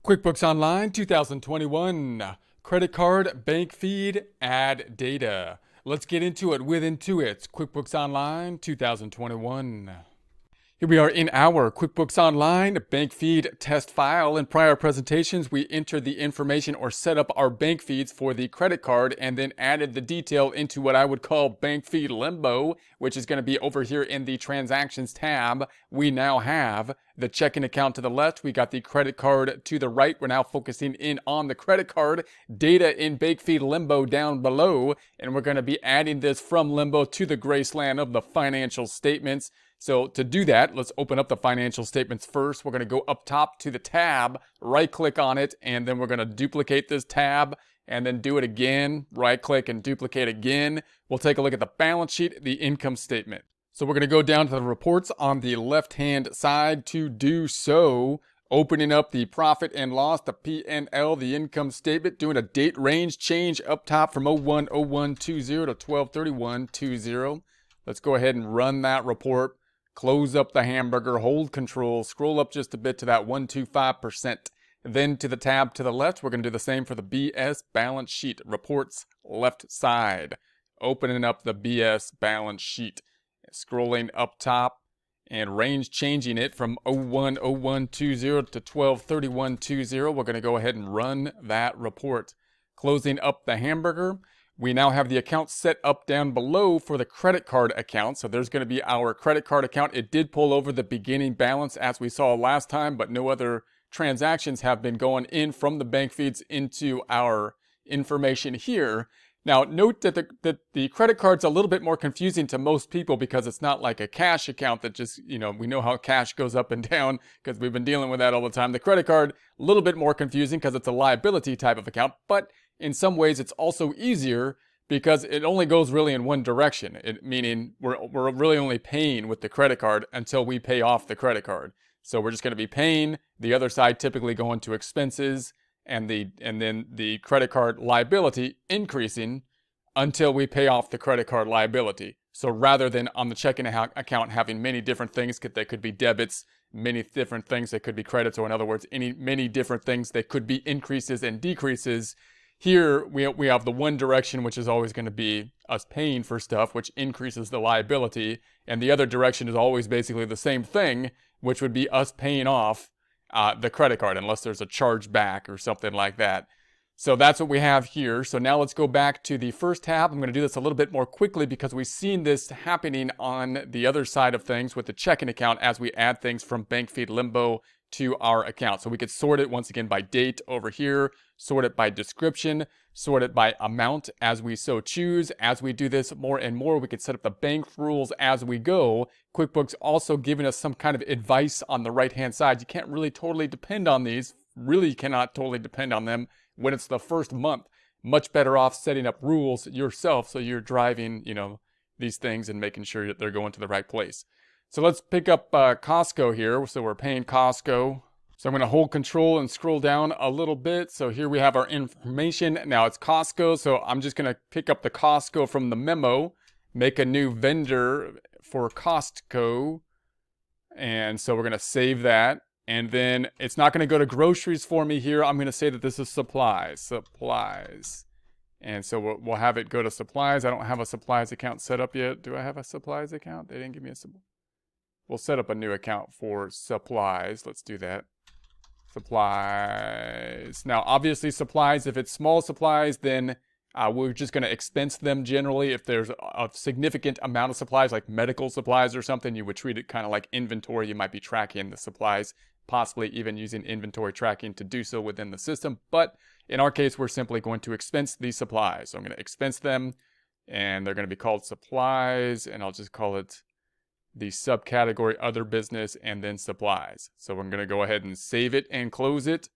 QuickBooks Online 2021 credit card bank feed add data. Let's get into it with Intuit's QuickBooks Online 2021. Here we are in our QuickBooks Online bank feed test file. In prior presentations, we entered the information or set up our bank feeds for the credit card and then added the detail into what I would call bank feed limbo, which is going to be over here in the transactions tab. We now have the checking account to the left. We got the credit card to the right. We're now focusing in on the credit card data in bank feed limbo down below. And we're going to be adding this from limbo to the Graceland of the financial statements. So to do that, let's open up the financial statements first. We're going to go up top to the tab, right click on it, and then we're going to duplicate this tab and then do it again, right click and duplicate again. We'll take a look at the balance sheet, the income statement. So we're going to go down to the reports on the left-hand side to do so. Opening up the profit and loss, the P&L, the income statement, doing a date range change up top from 01/01/20 to 12/31/20. Let's go ahead and run that report. Close up the hamburger, hold control, scroll up just a bit to that 125%. Then to the tab to the left, we're going to do the same for the BS balance sheet, reports left side. Opening up the BS balance sheet, scrolling up top and range changing it from 01/01/20 to 12/31/20. We're going to go ahead and run that report. Closing up the hamburger. We now have the account set up down below for the credit card account. So there's going to be our credit card account. It did pull over the beginning balance as we saw last time, but no other transactions have been going in from the bank feeds into our information here. Now, note that the credit card's a little bit more confusing to most people because it's not like a cash account that just, we know how cash goes up and down because we've been dealing with that all the time. The credit card, a little bit more confusing because it's a liability type of account, but in some ways it's also easier because it only goes really in one direction, meaning we're really only paying with the credit card until we pay off the credit card. So we're just going to be paying, the other side typically going to expenses, and then the credit card liability increasing until we pay off the credit card liability. So rather than on the checking account having many different things that could be debits, many different things that could be credits, or in other words, many different things that could be increases and decreases, here we have the one direction, which is always going to be us paying for stuff, which increases the liability, and the other direction is always basically the same thing, which would be us paying off the credit card, unless there's a charge back or something like that. So that's what we have here. So now let's go back to the first tab. I'm going to do this a little bit more quickly because we've seen this happening on the other side of things with the checking account as we add things from bank feed limbo to our account. So we could sort it once again by date over here, sort it by description, sort it by amount as we so choose. As we do this more and more, we could set up the bank rules as we go. QuickBooks also giving us some kind of advice on the right-hand side. You can't really totally depend on these, really cannot totally depend on them when it's the first month. Much better off setting up rules yourself so you're driving, these things and making sure that they're going to the right place. So let's pick up Costco here. So we're paying Costco. So I'm going to hold control and scroll down a little bit. So here we have our information. Now it's Costco. So I'm just going to pick up the Costco from the memo, make a new vendor for Costco. And so we're going to save that. And then it's not going to go to groceries for me here. I'm going to say that this is supplies. And so we'll have it go to supplies. I don't have a supplies account set up yet. Do I have a supplies account? They didn't give me a supplies. We'll set up a new account for supplies. Let's do that. Supplies. Now, obviously supplies, if it's small supplies, then we're just going to expense them generally. If there's a significant amount of supplies, like medical supplies or something, you would treat it kind of like inventory. You might be tracking the supplies, possibly even using inventory tracking to do so within the system. But in our case, we're simply going to expense these supplies. So I'm going to expense them, and they're going to be called supplies, and I'll just call it the subcategory other business and then supplies. So we're going to go ahead and save it and close it.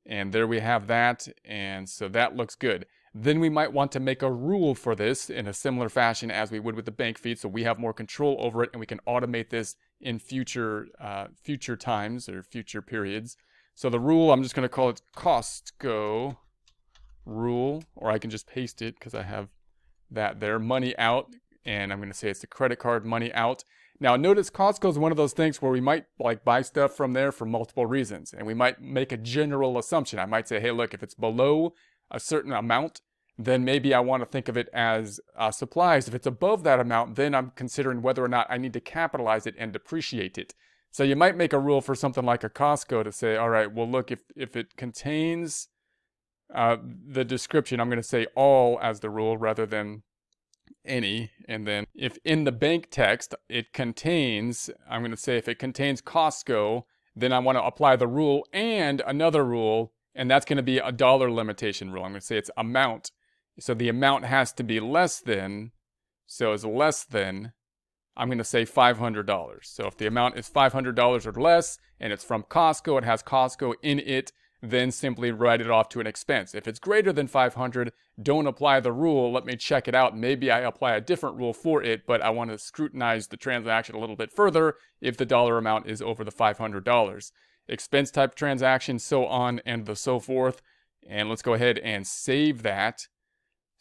And there we have that. And so that looks good. Then we might want to make a rule for this in a similar fashion as we would with the bank feed, so we have more control over it and we can automate this in future times or future periods. So the rule, I'm just going to call it Costco rule, or I can just paste it because I have that there, money out, and I'm going to say it's the credit card money out. Now notice Costco is one of those things where we might like buy stuff from there for multiple reasons, and we might make a general assumption. I might say, hey, look, if it's below a certain amount, then maybe I want to think of it as supplies. If it's above that amount, then I'm considering whether or not I need to capitalize it and depreciate it. So you might make a rule for something like a Costco to say, all right, well, look, if it contains the description, I'm going to say all as the rule rather than any. And then if in the bank text it contains, I'm going to say if it contains Costco, then I want to apply the rule and another rule, and that's going to be a dollar limitation rule. I'm going to say it's amount. So the amount has to be less than, so it's less than, I'm going to say $500. So if the amount is $500 or less, and it's from Costco, it has Costco in it, then simply write it off to an expense. If it's greater than 500, don't apply the rule. Let me check it out. Maybe I apply a different rule for it, but I want to scrutinize the transaction a little bit further if the dollar amount is over the $500. Expense type transaction, so on and so forth. And let's go ahead and save that.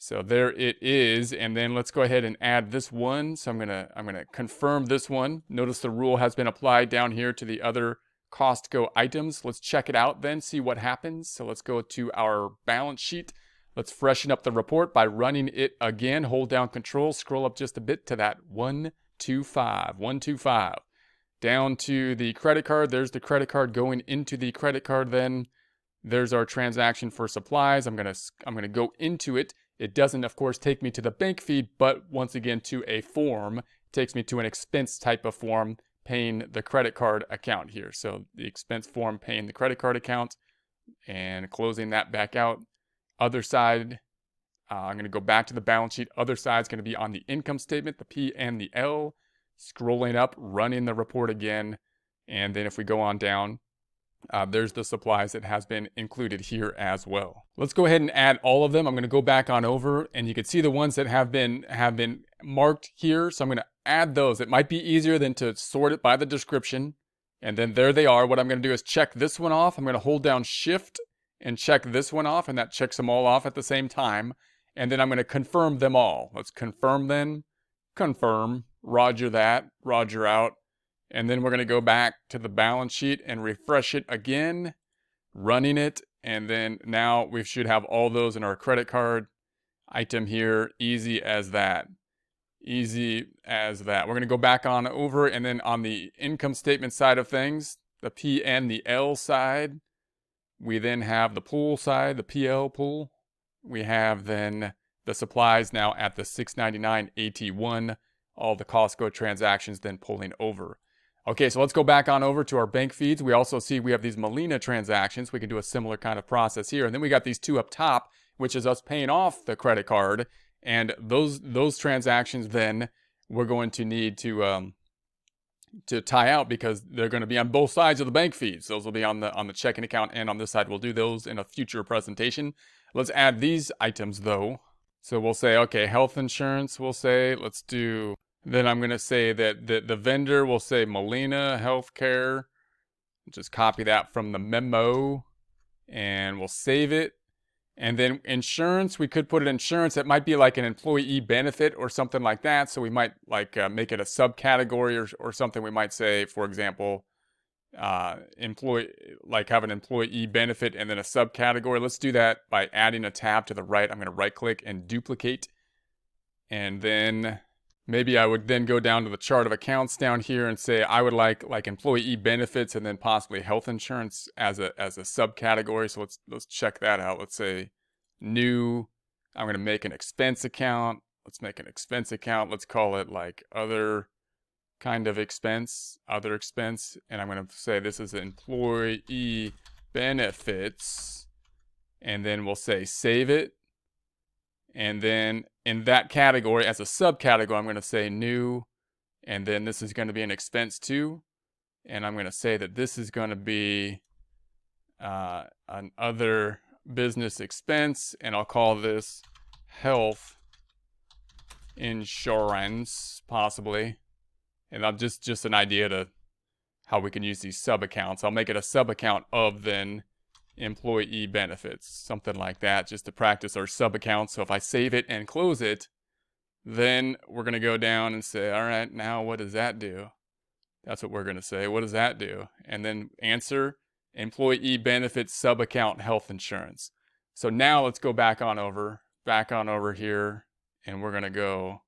So there it is, and then let's go ahead and add this one. So I'm gonna confirm this one. Notice the rule has been applied down here to the other Costco items. Let's check it out then, see what happens. So let's go to our balance sheet. Let's freshen up the report by running it again. Hold down Control, scroll up just a bit to that 125. Down to the credit card. There's the credit card going into the credit card then. There's our transaction for supplies. I'm gonna go into it. It doesn't, of course, take me to the bank feed, but once again to a form. It takes me to an expense type of form, paying the credit card account here. So the expense form paying the credit card account and closing that back out. Other side, I'm going to go back to the balance sheet. Other side is going to be on the income statement, the P and the L. Scrolling up, running the report again. And then if we go on down, there's the supplies that has been included here as well. Let's go ahead and add all of them. I'm going to go back on over, and you can see the ones that have been marked here. So I'm going to add those. It might be easier than to sort it by the description. And then there they are. What I'm going to do is check this one off. I'm going to hold down Shift and check this one off, and that checks them all off at the same time. And then I'm going to confirm them all. Let's confirm then. Confirm. Roger that. Roger out. And then we're going to go back to the balance sheet and refresh it again, running it. And then now we should have all those in our credit card item here. Easy as that. Easy as that. We're going to go back on over, and then on the income statement side of things, the P and the L side, we then have the pool side, the PL pool. We have then the supplies now at the $6.99 AT1, all the Costco transactions then pulling over. Okay, so let's go back on over to our bank feeds. We also see we have these Molina transactions. We can do a similar kind of process here. And then we got these two up top, which is us paying off the credit card. And those transactions then we're going to need to tie out because they're going to be on both sides of the bank feeds. Those will be on the checking account and on this side. We'll do those in a future presentation. Let's add these items though. So we'll say, okay, health insurance, we'll say, let's do... Then I'm going to say that the vendor will say Molina Healthcare. Just copy that from the memo and we'll save it. And then insurance, we could put it insurance. It might be like an employee benefit or something like that. So we might like make it a subcategory or something. We might say, for example, have an employee benefit and then a subcategory. Let's do that by adding a tab to the right. I'm going to right click and duplicate. And then... maybe I would then go down to the chart of accounts down here and say I would like employee benefits and then possibly health insurance as a subcategory. So let's check that out. Let's say new. I'm going to make an expense account. Let's make an expense account. Let's call it like other kind of expense, other expense. And I'm going to say this is employee benefits. And then we'll say save it. And then in that category, as a subcategory, I'm going to say new. And then this is going to be an expense too. And I'm going to say that this is going to be an other business expense. And I'll call this health insurance, possibly. And I'm just an idea to how we can use these sub accounts. I'll make it a sub account of then employee benefits, something like that, just to practice our sub accounts. So if I save it and close it, then we're going to go down and say, all right, now what does that do? That's what we're going to say. What does that do? And then answer, employee benefits sub-account health insurance. So now let's go back on over here, and we're going to go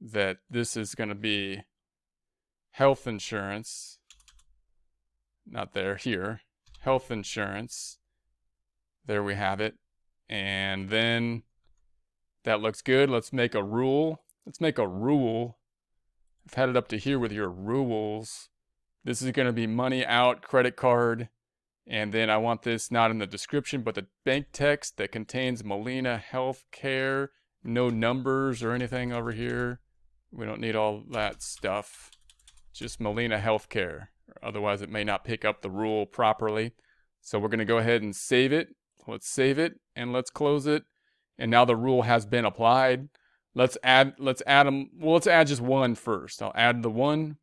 that this is going to be health insurance, not there, here, health insurance. There we have it. And then that looks good. Let's make a rule. Let's make a rule. I've had it up to here with your rules. This is going to be money out, credit card. And then I want this not in the description, but the bank text that contains Molina Healthcare. No numbers or anything over here. We don't need all that stuff. Just Molina Healthcare. Otherwise, it may not pick up the rule properly. So we're going to go ahead and save it. Let's save it and let's close it. And now the rule has been applied. Let's add them. Well, let's add just one first. I'll add the one.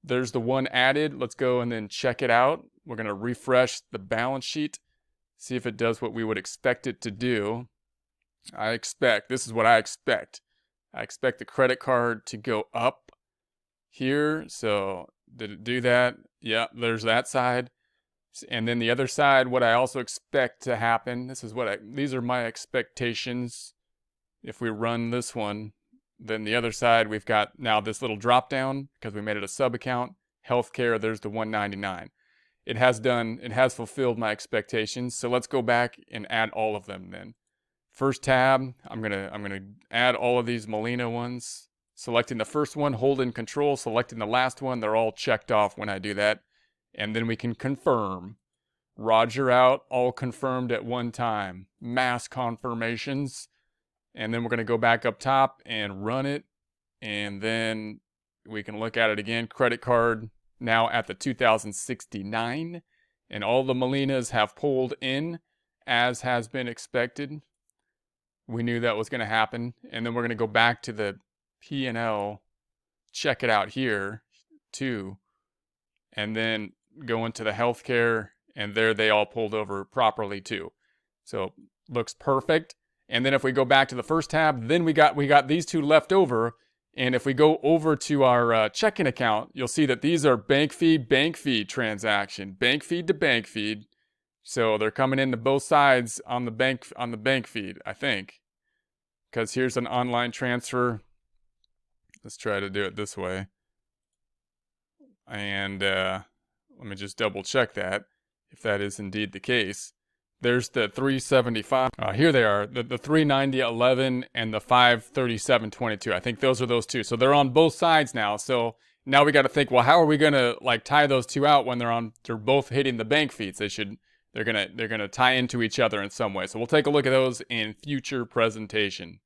There's the one added. Let's go and then check it out. We're going to refresh the balance sheet. See if it does what we would expect it to do. This is what I expect. I expect the credit card to go up here. So did it do that? Yeah, there's that side. And then the other side, what I also expect to happen, these are my expectations. If we run this one, then the other side, we've got now this little drop down because we made it a sub account. Healthcare, there's the 199. It has fulfilled my expectations. So let's go back and add all of them then. First tab, I'm gonna add all of these Molina ones. Selecting the first one, hold in control, selecting the last one, they're all checked off when I do that. And then we can confirm. Roger out, all confirmed at one time. Mass confirmations. And then we're going to go back up top and run it. And then we can look at it again. Credit card now at the 2069. And all the Molinas have pulled in as has been expected. We knew that was going to happen. And then we're going to go back to the P&L. Check it out here too. And then go into the healthcare. And there they all pulled over properly too. So looks perfect. And then if we go back to the first tab, then we got these two left over. And if we go over to our checking account, you'll see that these are bank feed transaction, bank feed to bank feed. So they're coming into both sides on the bank feed, I think. Because here's an online transfer. Let's try to do it this way. And let me just double check that, if that is indeed the case. There's the 375. Here they are, the 390.11 and the 537.22. I think those are those two. So they're on both sides now. So now we got to think, well, how are we going to like tie those two out when they're both hitting the bank feeds? They're going to tie into each other in some way. So we'll take a look at those in future presentation.